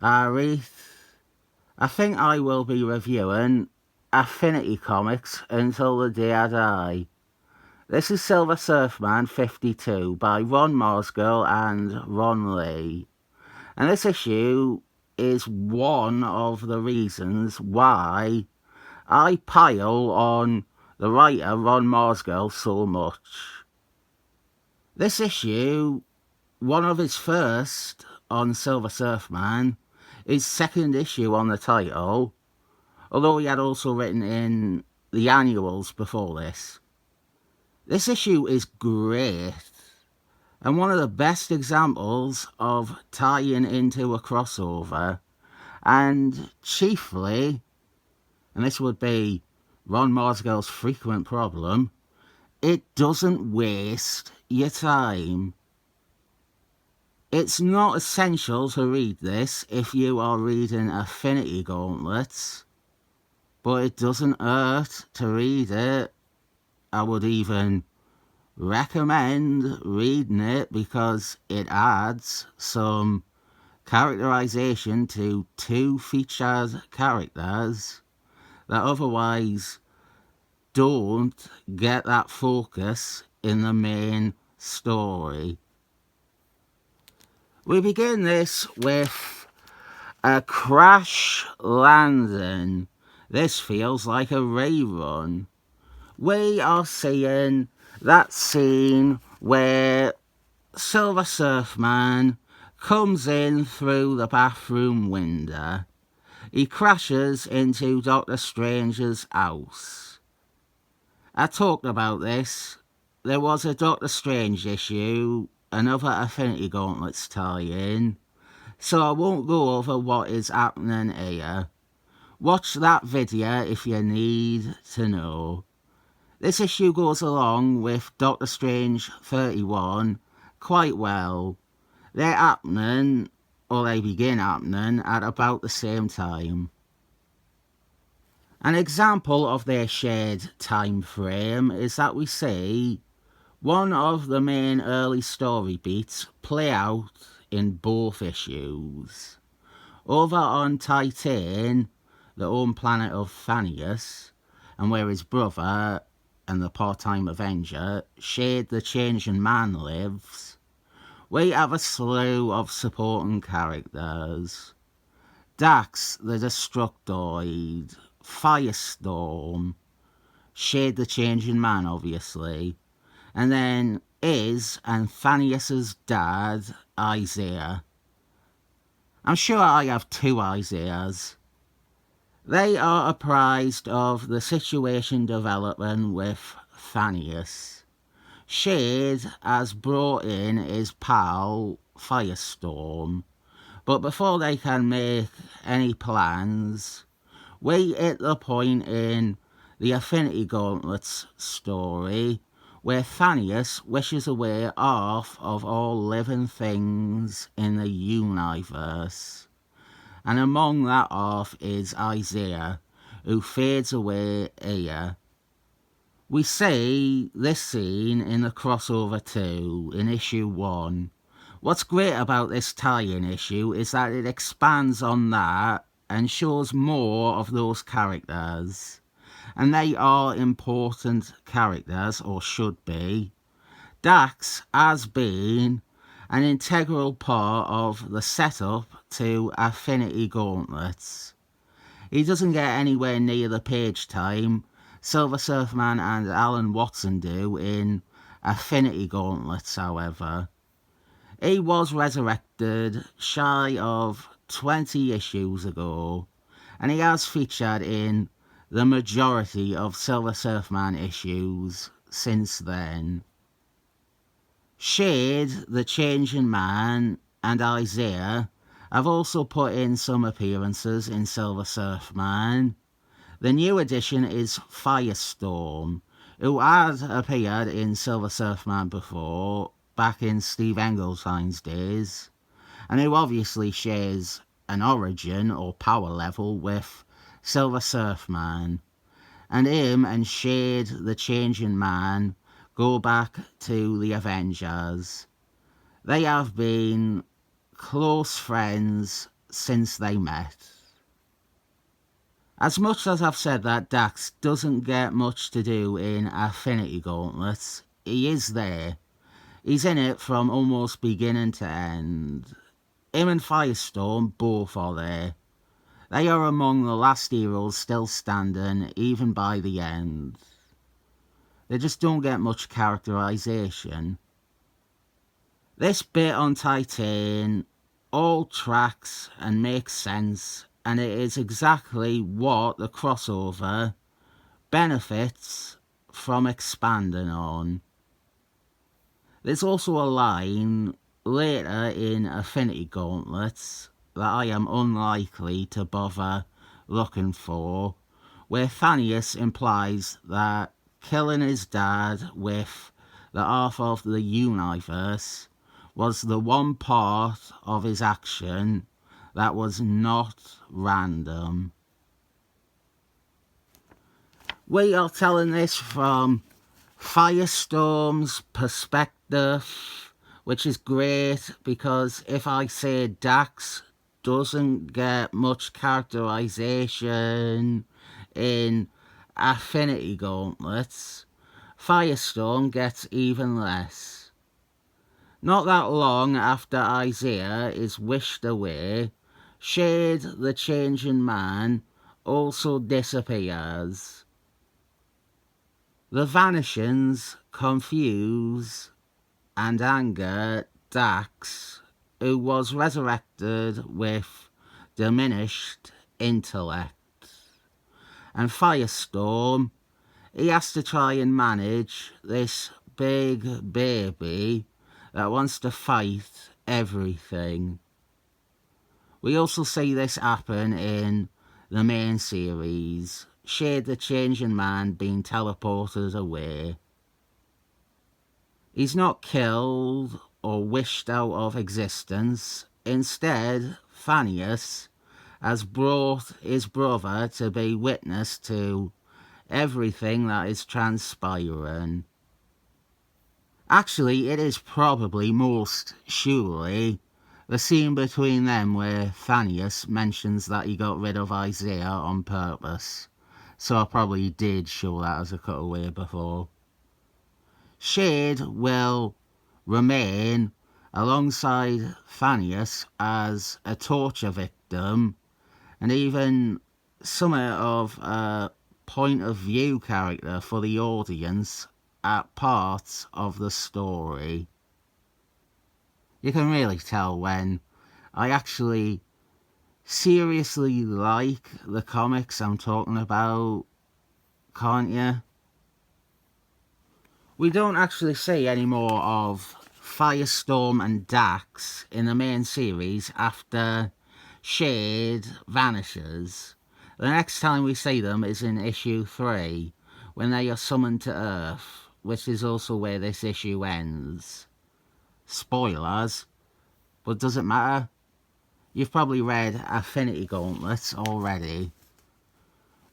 Alright, I think I will be reviewing Affinity Comics Until the Day I Die. This is Silver Surfman 52 by Ron Marsgill and Ron Lee. And this issue is one of the reasons why I pile on the writer Ron Marsgill so much. This issue, one of his first on Silver Surfman, his second issue on the title, although he had also written in the annuals before this. This issue is great, and one of the best examples of tying into a crossover, and chiefly, and this would be Ron Marsgill's frequent problem, it doesn't waste your time. It's not essential to read this if you are reading Affinity Gauntlets, but it doesn't hurt to read it. I would even recommend reading it because it adds some characterization to two featured characters that otherwise don't get that focus in the main story. We begin this with a crash landing. This feels like a rerun. We are seeing that scene where Silver Surfman comes in through the bathroom window. He crashes into Doctor Strange's house. I talked about this. There was a Doctor Strange issue, another Affinity Gauntlets tie-in, so I won't go over what is happening here. Watch that video if you need to know. This issue goes along with Doctor Strange 31 quite well. They're happening, or they begin happening, at about the same time. An example of their shared time frame is that we see one of the main early story beats play out in both issues. Over on Titan, the home planet of Thanius, and where his brother and the part-time Avenger, Shade the Changing Man, lives, we have a slew of supporting characters. Drax the Destructoid, Firestorm, Shade the Changing Man, obviously, and then Iz and Thanius' dad, Isaiah. I'm sure I have two Isaiahs. They are apprised of the situation developing with Thanius. Shade has brought in his pal, Firestorm, but before they can make any plans, we hit the point in the Affinity Gauntlets story where Thanius wishes away half of all living things in the universe. And among that half is Isaiah, who fades away here. We see this scene in the crossover 2, in issue 1. What's great about this tie-in issue is that it expands on that and shows more of those characters. And they are important characters, or should be. Drax has been an integral part of the setup to Affinity Gauntlets. He doesn't get anywhere near the page time Silver Surfman and Alan Watson do in Affinity Gauntlets, however. He was resurrected shy of 20 issues ago, and he has featured in the majority of Silver Surfman issues since then. Shade, the Changing Man, and Isaiah have also put in some appearances in Silver Surfman. The new addition is Firestorm, who had appeared in Silver Surfman before, back in Steve Engleshine's days, and who obviously shares an origin or power level with Silver Surfman. And him and Shade, the Changing Man, go back to the Avengers. They have been close friends since they met. As much as I've said that Drax doesn't get much to do in Affinity Gauntlets, he is there. He's in it from almost beginning to end. Him and Firestorm both are there. They are among the last heroes still standing, even by the end. They just don't get much characterization. This bit on Titan all tracks and makes sense, and it is exactly what the crossover benefits from expanding on. There's also a line later in Affinity Gauntlets that I am unlikely to bother looking for, where Thanius implies that killing his dad with the half of the universe was the one part of his action that was not random. We are telling this from Firestorm's perspective, which is great because if I say Drax doesn't get much characterization in Affinity Gauntlets, Firestorm gets even less. Not that long after Isaiah is wished away, Shade the Changing Man also disappears. The vanishings confuse and anger Drax, who was resurrected with diminished intellect. And Firestorm, he has to try and manage this big baby that wants to fight everything. We also see this happen in the main series, Shade the Changing Man being teleported away. He's not killed or wished out of existence. Instead, Thanius has brought his brother to be witness to everything that is transpiring. Actually, it is probably most surely the scene between them where Thanius mentions that he got rid of Isaiah on purpose. So I probably did show that as a cutaway before. Shade will remain alongside Thanius as a torture victim and even somewhat of a point of view character for the audience at parts of the story. You can really tell when I actually seriously like the comics I'm talking about, can't you? We don't actually see any more of Firestorm and Drax in the main series after Shade vanishes. The next time we see them is in issue 3, when they are summoned to Earth, which is also where this issue ends. Spoilers, but does it matter? You've probably read Affinity Gauntlets already.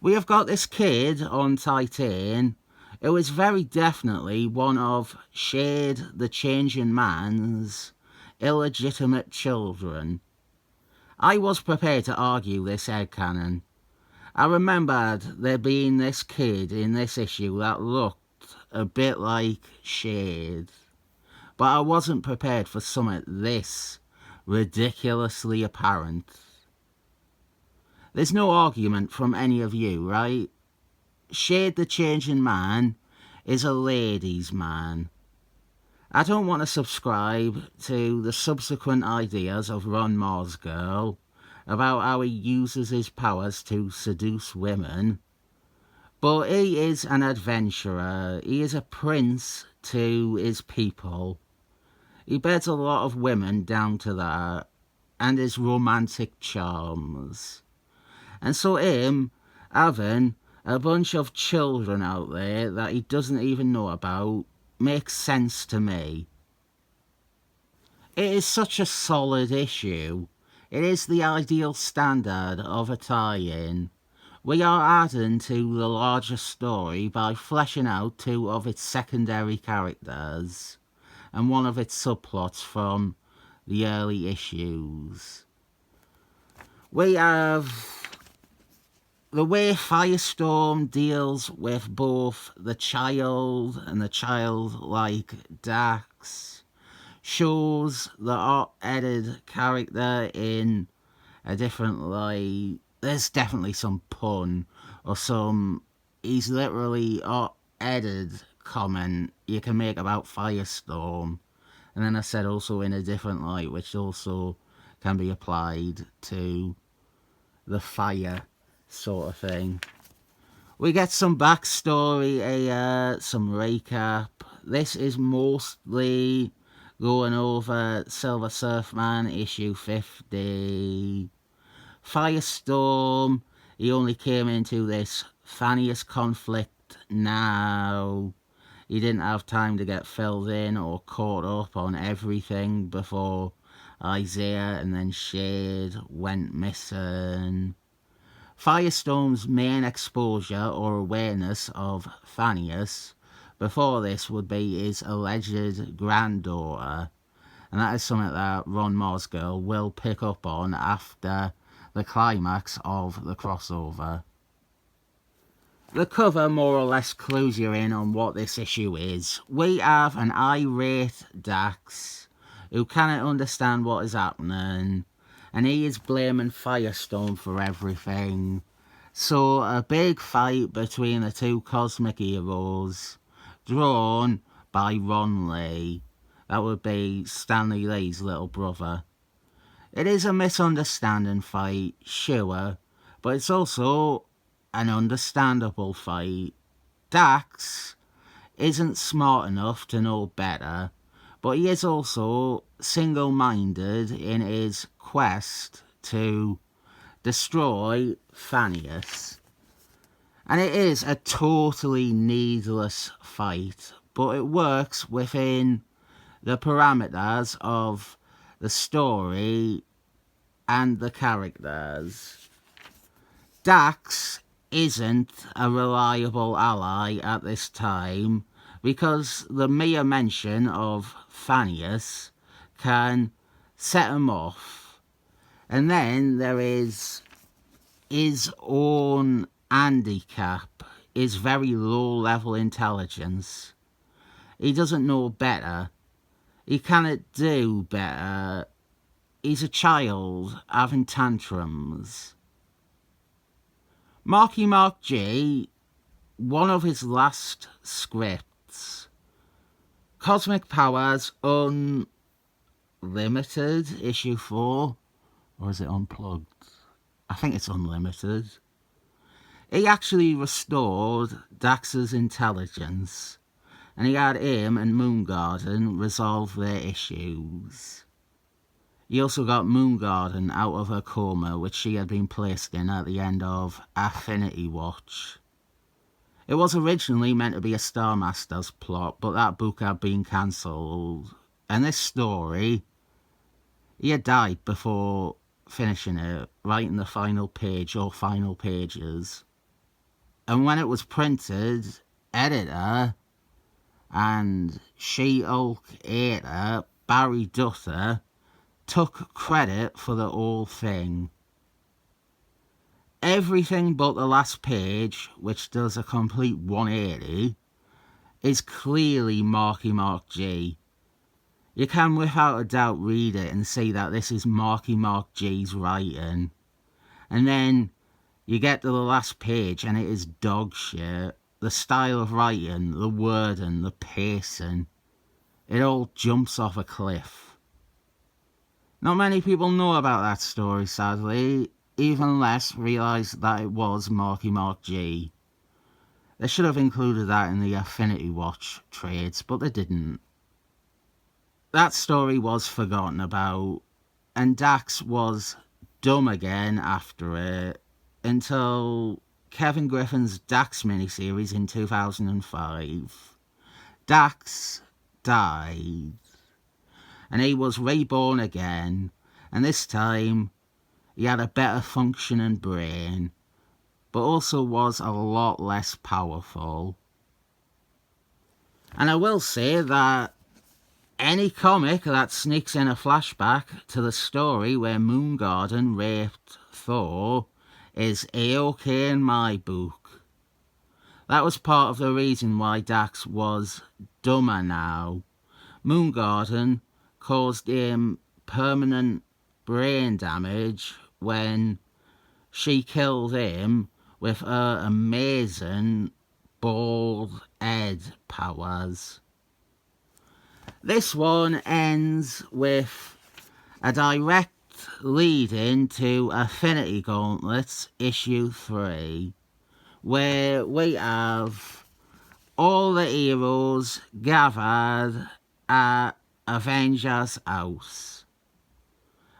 We have got this kid on Titan who is very definitely one of Shade the Changing Man's illegitimate children. I was prepared to argue this headcanon. I remembered there being this kid in this issue that looked a bit like Shade, but I wasn't prepared for something this ridiculously apparent. There's no argument from any of you, right? Shade the Changing Man is a ladies' man. I don't want to subscribe to the subsequent ideas of Ron Marz Girl about how he uses his powers to seduce women, but he is an adventurer. He is a prince to his people. He beds a lot of women down to that, and his romantic charms. And so him having a bunch of children out there that he doesn't even know about makes sense to me. It is such a solid issue. It is the ideal standard of a tie-in. We are adding to the larger story by fleshing out 2 of its secondary characters and one of its subplots from the early issues. We have the way Firestorm deals with both the child and the childlike Drax shows the art-edited character in a different light. There's definitely some pun or he's literally art-edited comment you can make about Firestorm. And then I said also in a different light, which also can be applied to the fire sort of thing. We get some backstory, some recap. This is mostly going over Silver Surfman issue 50. Firestorm, he only came into this Thanius conflict now. He didn't have time to get filled in or caught up on everything before Isaiah and then Shade went missing. Firestorm's main exposure or awareness of Thanius before this would be his alleged granddaughter, and that is something that Ron Mosgill will pick up on after the climax of the crossover. The cover more or less clues you in on what this issue is. We have an irate Drax who cannot understand what is happening, and he is blaming Firestorm for everything. So a big fight between the two cosmic heroes, drawn by Ron Lee. That would be Stanley Lee's little brother. It is a misunderstanding fight, sure, but it's also an understandable fight. Drax isn't smart enough to know better, but he is also single-minded in his quest to destroy Thanius. And it is a totally needless fight, but it works within the parameters of the story and the characters. Drax isn't a reliable ally at this time because the mere mention of Thanius can set him off. And then there is his own handicap, his very low-level intelligence. He doesn't know better. He cannot do better. He's a child having tantrums. Marky Mark G, one of his last scripts, Cosmic Powers Unlimited, issue 4, or is it Unplugged? I think it's Unlimited. He actually restored Drax's intelligence, and he had him and Moongarden resolve their issues. He also got Moongarden out of her coma, which she had been placed in at the end of Affinity Watch. It was originally meant to be a Star Masters plot, but that book had been cancelled. And this story, he had died before finishing it, writing the final page or final pages. And when it was printed, editor and She-Hulk hater Barry Dutter took credit for the whole thing. Everything but the last page, which does a complete 180, is clearly Marky Mark G. You can without a doubt read it and see that this is Marky Mark G's writing. And then you get to the last page and it is dog shit. The style of writing, the wording, the pacing, it all jumps off a cliff. Not many people know about that story, sadly. Even less realise that it was Marky Mark G. They should have included that in the Affinity Watch trades, but they didn't. That story was forgotten about, and Drax was dumb again after it, until Kevin Griffin's Drax miniseries in 2005. Drax died, and he was reborn again, and this time he had a better functioning brain, but also was a lot less powerful. And I will say that Any comic that sneaks in a flashback to the story where Moongarden raped Thor is A-OK in my book. That was part of the reason why Drax was dumber now. Moongarden caused him permanent brain damage when she killed him with her amazing bald head powers. This one ends with a direct lead-in to Affinity Gauntlets issue 3, where we have all the heroes gathered at Avengers House.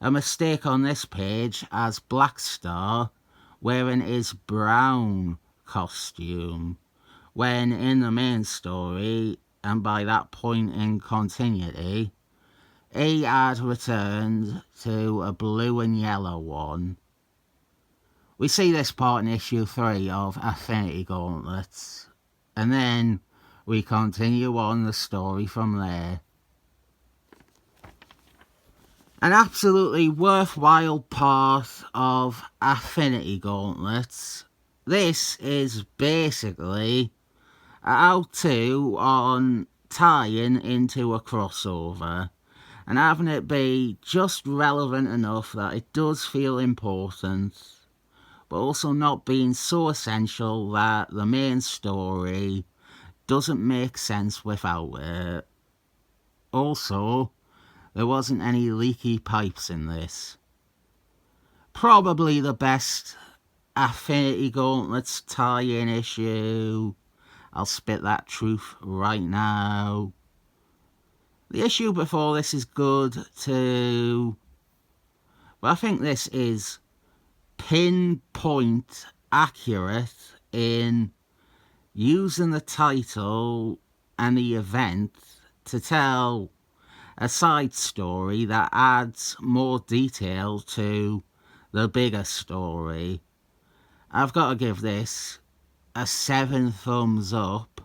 A mistake on this page as Blackstar wearing his brown costume, when in the main story, and by that point in continuity, he had returned to a blue and yellow one. We see this part in issue 3 of Affinity Gauntlets, and then we continue on the story from there. An absolutely worthwhile part of Affinity Gauntlets. This is basically how to on tying into a crossover and having it be just relevant enough that it does feel important, but also not being so essential that the main story doesn't make sense without it. Also, there wasn't any leaky pipes in this. Probably the best Affinity Gauntlets tie-in issue. I'll spit that truth right now. The issue before this is good too, but I think this is pinpoint accurate in using the title and the event to tell a side story that adds more detail to the bigger story. I've got to give this a 7 thumbs up.